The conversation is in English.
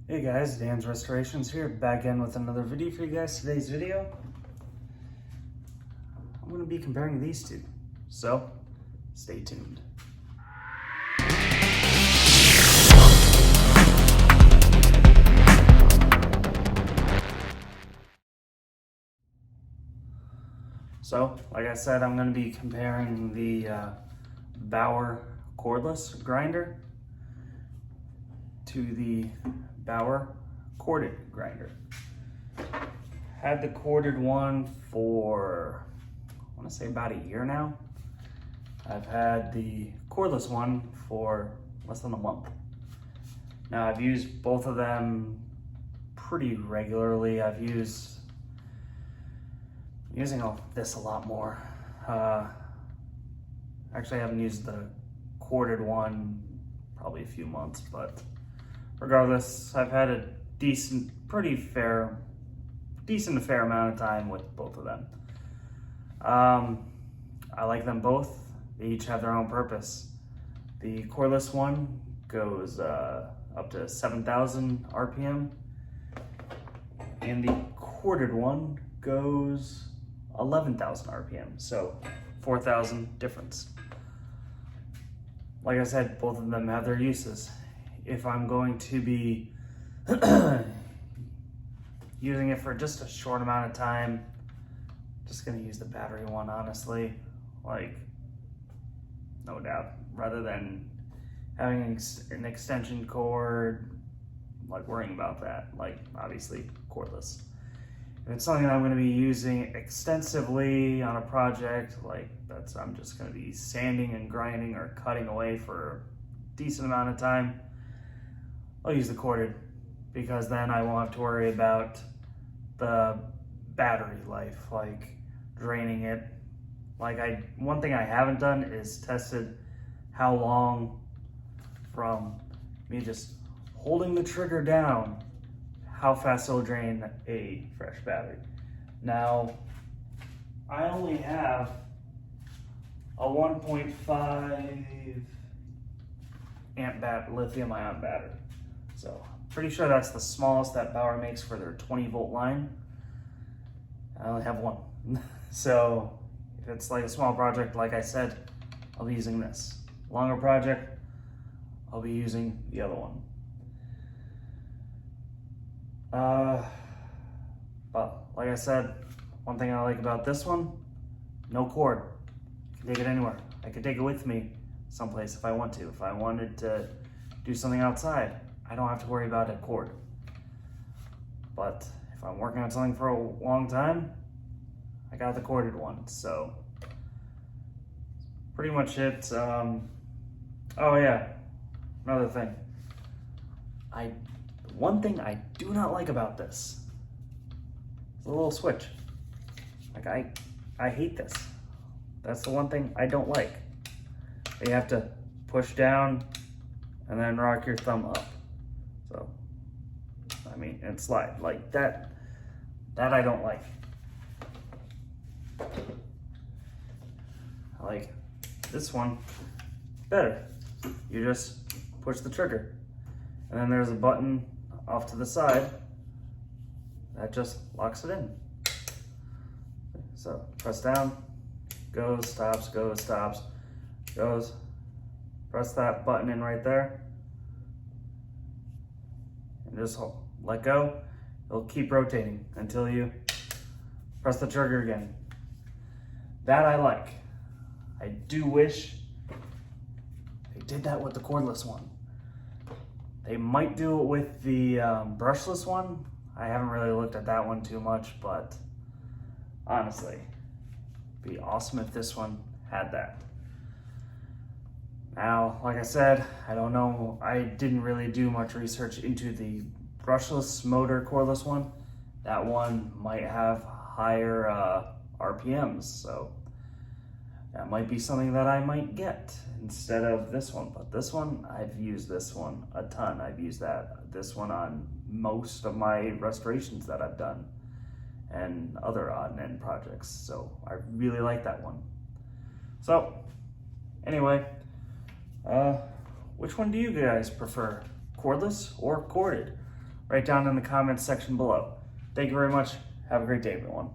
Hey guys, Dan's Restorations here, back in with another video for you guys. Today's video, I'm going to be comparing these two, so stay tuned. So, like I said, I'm going to be comparing the Bauer cordless grinder to the Bauer corded grinder. Had the corded one for, I want to say about a year now. I've had the cordless one for less than a month. Now I've used both of them pretty regularly. Using this a lot more. Actually I haven't used the corded one probably a few months, but regardless, I've had a decent to fair amount of time with both of them. I like them both. They each have their own purpose. The cordless one goes up to 7,000 RPM, and the corded one goes 11,000 RPM, so 4,000 difference. Like I said, both of them have their uses. If I'm going to be using it for just a short amount of time, just gonna use the battery one, honestly. Like, no doubt, rather than having an extension cord, like worrying about that, like obviously cordless. If it's something that I'm gonna be using extensively on a project, like I'm just gonna be sanding and grinding or cutting away for a decent amount of time, I'll use the corded, because then I won't have to worry about the battery life, like draining it. Like one thing I haven't done is tested how long from me just holding the trigger down, how fast it'll drain a fresh battery. Now, I only have a 1.5 amp lithium ion battery. So, pretty sure that's the smallest that Bauer makes for their 20-volt line. I only have one. So, if it's like a small project, like I said, I'll be using this. Longer project, I'll be using the other one. But like I said, one thing I like about this one, no cord. I can take it anywhere. I could take it with me someplace if I want to. If I wanted to do something outside, I don't have to worry about a cord. But if I'm working on something for a long time, I got the corded one. So pretty much it. Oh yeah, another thing. One thing I do not like about this is a little switch. Like I hate this. That's the one thing I don't like. You have to push down and then rock your thumb up. So, I mean, and slide like that. That I don't like. I like this one better. You just push the trigger, and then there's a button off to the side that just locks it in. So press down, goes, stops, goes, stops, goes. Press that button in right there, and just let go. It'll keep rotating until you press the trigger again. That I like. I do wish they did that with the cordless one. They might do it with the brushless one. I haven't really looked at that one too much, but honestly, it'd be awesome if this one had that. Now, like I said, I don't know. I didn't really do much research into the brushless motor cordless one. That one might have higher RPMs, so that might be something that I might get instead of this one. But this one, I've used this one a ton. I've used this one on most of my restorations that I've done and other odd and end projects. So I really like that one. So anyway, which one do you guys prefer? Cordless or corded? right down in the comments section below. Thank you very much. Have a great day, everyone.